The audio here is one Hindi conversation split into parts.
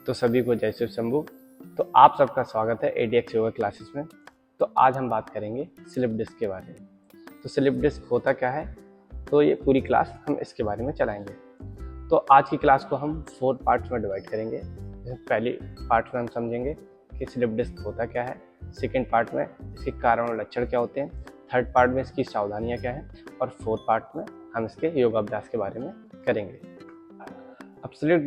तो सभी को जय शिव शंभू। तो आप सबका स्वागत है ADX योगा क्लासेस में। तो आज हम बात करेंगे स्लिप डिस्क के बारे में। तो स्लिप डिस्क होता क्या है, तो ये पूरी क्लास हम इसके बारे में चलाएंगे। तो आज की क्लास को हम 4 पार्ट्स में डिवाइड करेंगे। पहली पार्ट में हम समझेंगे कि स्लिप डिस्क होता क्या है, सेकेंड पार्ट में इसके कारण और लक्षण क्या होते हैं, थर्ड पार्ट में इसकी सावधानियाँ क्या हैं, और फोर्थ पार्ट में हम इसके योगाभ्यास के बारे में करेंगे। अब स्लिप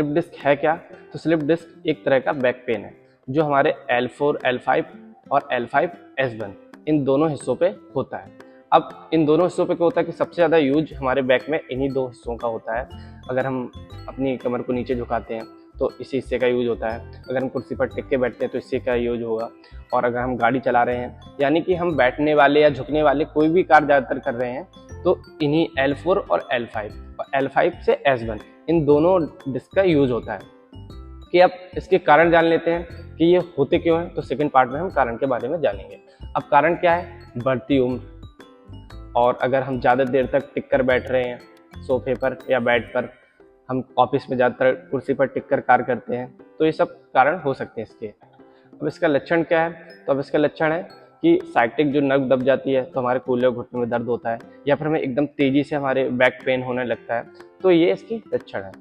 डिस्क है क्या? तो स्लिप डिस्क एक तरह का बैक पेन है जो हमारे L4, L5 और L5S1 इन दोनों हिस्सों पे होता है। अब इन दोनों हिस्सों पे क्या होता है कि सबसे ज़्यादा यूज हमारे बैक में इन्हीं दो हिस्सों का होता है। अगर हम अपनी कमर को नीचे झुकाते हैं तो इसी हिस्से का यूज होता है, अगर हम कुर्सी पर टिक के बैठते हैं तो इससे का यूज होगा, और अगर हम गाड़ी चला रहे हैं यानी कि हम बैठने वाले या झुकने वाले कोई भी कार्य ज़्यादातर कर रहे हैं तो इन्हीं L4 और L5 और L5 से S1 इन दोनों डिस्क का यूज होता है। कि अब इसके कारण जान लेते हैं कि ये होते क्यों हैं। तो सेकंड पार्ट में हम कारण के बारे में जानेंगे। अब कारण क्या है? बढ़ती उम्र, और अगर हम ज़्यादा देर तक टिक कर बैठ रहे हैं सोफे पर या बेड पर, हम ऑफिस में ज़्यादातर कुर्सी पर टिक कर कार्य करते हैं, तो ये सब कारण हो सकते हैं इसके। अब इसका लक्षण क्या है? तो अब इसका लक्षण है कि साइटिक जो नर्व दब जाती है तो हमारे कूल्हे और घुटने में दर्द होता है, या फिर हमें एकदम तेज़ी से हमारे बैक पेन होने लगता है, तो ये इसकी लक्षण है।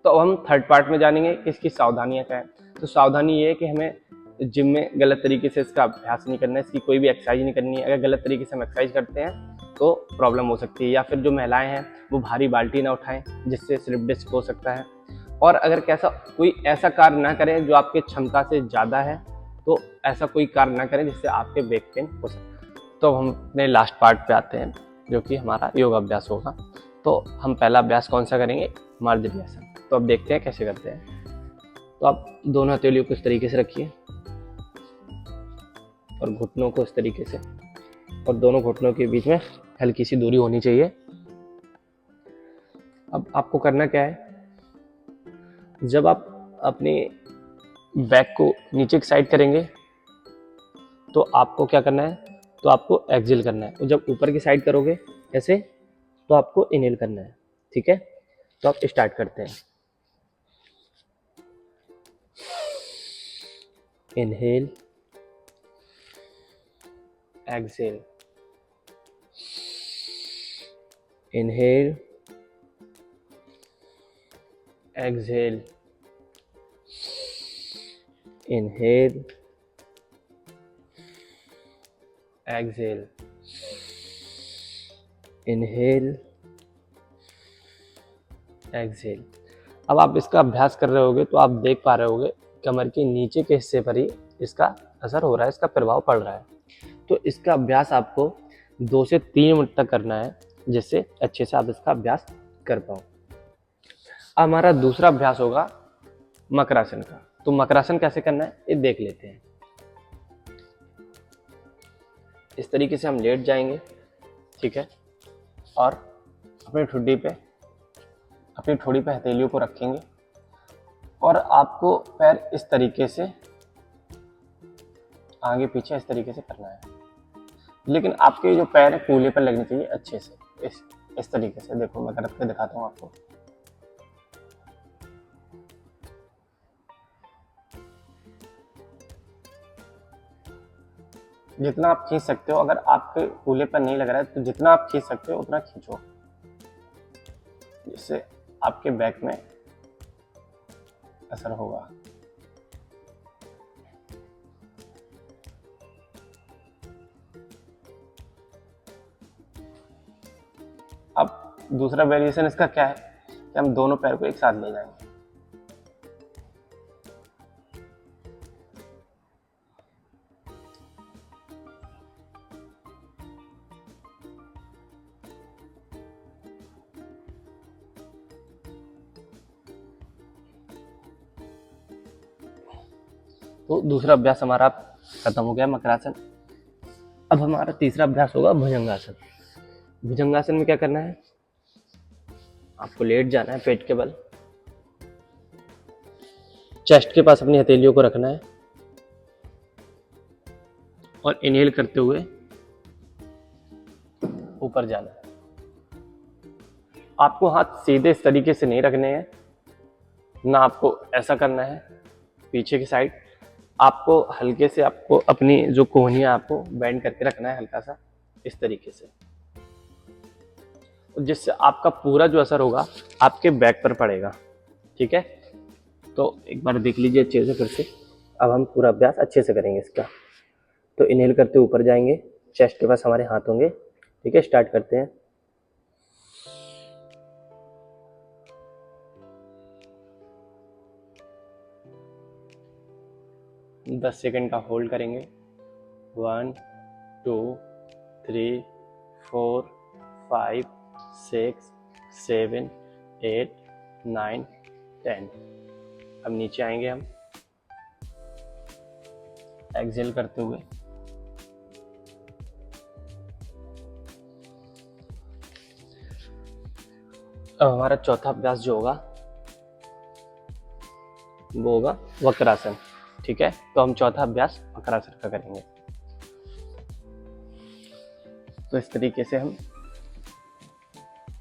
तो अब हम थर्ड पार्ट में जानेंगे कि इसकी सावधानियाँ क्या है। तो सावधानी ये है कि हमें जिम में गलत तरीके से इसका अभ्यास नहीं करना है, इसकी कोई भी एक्सरसाइज नहीं करनी है। अगर गलत तरीके से हम एक्सरसाइज करते हैं तो प्रॉब्लम हो सकती है, या फिर जो महिलाएं हैं वो भारी बाल्टी ना उठाएं जिससे स्लिप डिस्क हो सकता है। और अगर कोई ऐसा कार्य ना करें जो आपके क्षमता से ज़्यादा है, तो ऐसा कोई कार्य ना करें जिससे आपके बैक पेन हो सकता है। तो हम अपने लास्ट पार्ट पे आते हैं जो कि हमारा योगाभ्यास होगा। तो हम पहला अभ्यास कौन सा करेंगे? मार्जरी आसन। तो अब देखते हैं कैसे करते हैं। तो आप दोनों हथेलियों को इस तरीके से रखिए और घुटनों को इस तरीके से, और दोनों घुटनों के बीच में हल्की सी दूरी होनी चाहिए। अब आपको करना क्या है, जब आप अपने बैक को नीचे की साइड करेंगे तो आपको क्या करना है, तो आपको एक्सहेल करना है, और जब ऊपर की साइड करोगे ऐसे तो आपको इनहेल करना है। ठीक है, तो आप स्टार्ट करते हैं। Inhale, exhale, inhale, exhale, inhale, exhale, inhale, exhale. अब आप इसका अभ्यास कर रहे होगे तो आप देख पा रहे होगे कमर के नीचे के हिस्से पर ही इसका असर हो रहा है, इसका प्रभाव पड़ रहा है। तो इसका अभ्यास आपको 2 से 3 मिनट तक करना है जिससे अच्छे से आप इसका अभ्यास कर पाओ। हमारा दूसरा अभ्यास होगा मकरासन का। तो मकरासन कैसे करना है ये देख लेते हैं। इस तरीके से हम लेट जाएंगे, ठीक है, और अपनी ठोड़ी पे हथेलियों को रखेंगे, और आपको पैर इस तरीके से आगे पीछे इस तरीके से करना है, लेकिन आपके जो पैर है कूल्हे पर लगने चाहिए अच्छे से, इस तरीके से। देखो मैं करके दिखाता हूँ आपको। जितना आप खींच सकते हो, अगर आपके कूल्हे पर नहीं लग रहा है तो जितना आप खींच सकते हो उतना खींचो, जिससे आपके बैक में असर होगा। अब दूसरा वेरिएशन इसका क्या है कि हम दोनों पैर को एक साथ ले जाएंगे। तो दूसरा अभ्यास हमारा खत्म हो गया, मकरासन। अब हमारा तीसरा अभ्यास होगा भुजंगासन। भुजंगासन में क्या करना है, आपको लेट जाना है पेट के बल, चेस्ट के पास अपनी हथेलियों को रखना है, और इनहेल करते हुए ऊपर जाना है। आपको हाथ सीधे इस तरीके से नहीं रखने हैं, ना आपको ऐसा करना है पीछे की साइड, आपको हल्के से आपको अपनी जो कोहनियाँ आपको बेंड करके रखना है हल्का सा इस तरीके से, जिससे आपका पूरा जो असर होगा आपके बैक पर पड़ेगा। ठीक है, तो एक बार देख लीजिए अच्छे से फिर से। अब हम पूरा अभ्यास अच्छे से करेंगे इसका। तो इनहेल करते ऊपर जाएंगे, चेस्ट के पास हमारे हाथ होंगे। ठीक है, स्टार्ट करते हैं। दस सेकेंड का होल्ड करेंगे। 1 2 3 4 5 6 7 8 9 10। अब नीचे आएंगे हम एक्सेल करते हुए। अब हमारा चौथा अभ्यास जो होगा वो होगा वक्रासन। ठीक है, तो हम चौथा अभ्यास वक्रासन का करेंगे। तो इस तरीके से हम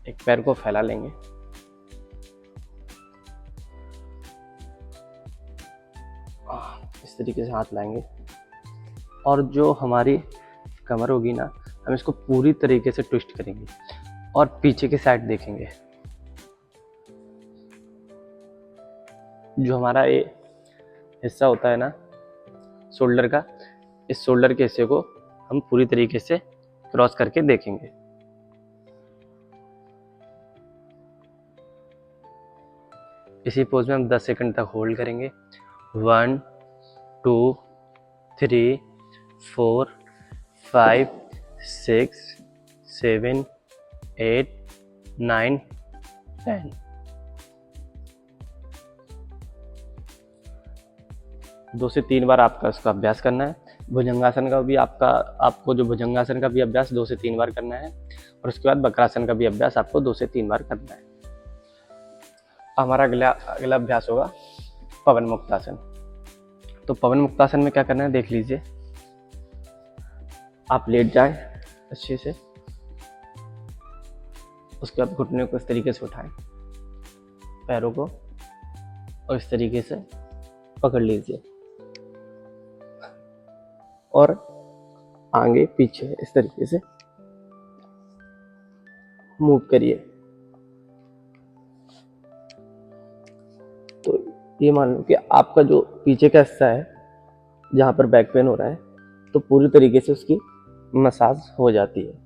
एक पैर को फैला लेंगे, इस तरीके से हाथ लाएंगे, और जो हमारी कमर होगी ना, हम इसको पूरी तरीके से ट्विस्ट करेंगे और पीछे की साइड देखेंगे। जो हमारा ये हिस्सा होता है ना शोल्डर का, इस शोल्डर के हिस्से को हम पूरी तरीके से क्रॉस करके देखेंगे। इसी पोज में हम 10 सेकंड तक होल्ड करेंगे। 1 2 3 4 5 6 7 8 9 10। दो से तीन बार आपका इसका अभ्यास करना है। भुजंगासन का भी आपको जो भुजंगासन का भी अभ्यास 2 से 3 बार करना है, और उसके बाद वक्रासन का भी अभ्यास आपको 2 से 3 बार करना है। हमारा अगला अभ्यास होगा पवन मुक्तासन। तो पवन मुक्तासन में क्या करना है देख लीजिए। आप लेट जाएं अच्छे से, उसके बाद घुटने को इस तरीके से उठाएं, पैरों को, और इस तरीके से पकड़ लीजिए, और आगे पीछे इस तरीके से मूव करिए। तो ये मान लो कि आपका जो पीछे का हिस्सा है जहाँ पर बैक पेन हो रहा है, तो पूरी तरीके से उसकी मसाज हो जाती है।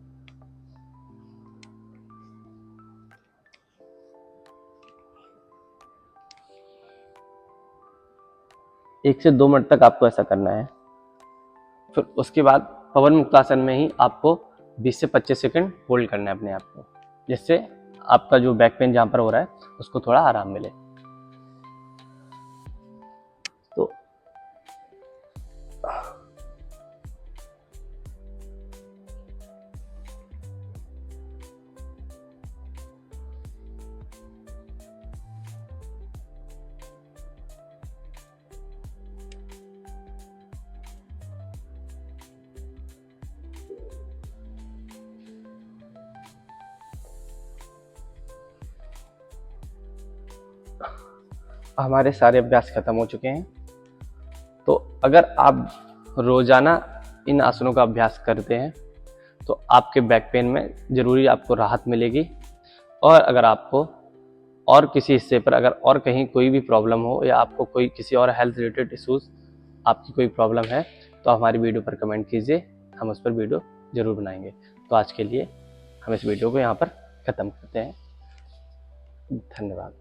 एक से 2 मिनट तक आपको ऐसा करना है। फिर उसके बाद पवन मुक्तासन में ही आपको 20 से 25 सेकंड होल्ड करना है अपने आप को, जिससे आपका जो बैक पेन जहाँ पर हो रहा है उसको थोड़ा आराम मिले। तो हमारे सारे अभ्यास खत्म हो चुके हैं। तो अगर आप रोजाना इन आसनों का अभ्यास करते हैं तो आपके बैक पेन में ज़रूरी आपको राहत मिलेगी। और अगर आपको और किसी हिस्से पर अगर और कहीं कोई भी प्रॉब्लम हो, या आपको कोई किसी और हेल्थ रिलेटेड इश्यूज आपकी कोई प्रॉब्लम है, तो हमारी वीडियो पर कमेंट कीजिए, हम उस पर वीडियो ज़रूर बनाएंगे। तो आज के लिए हम इस वीडियो को यहाँ पर ख़त्म करते हैं। धन्यवाद।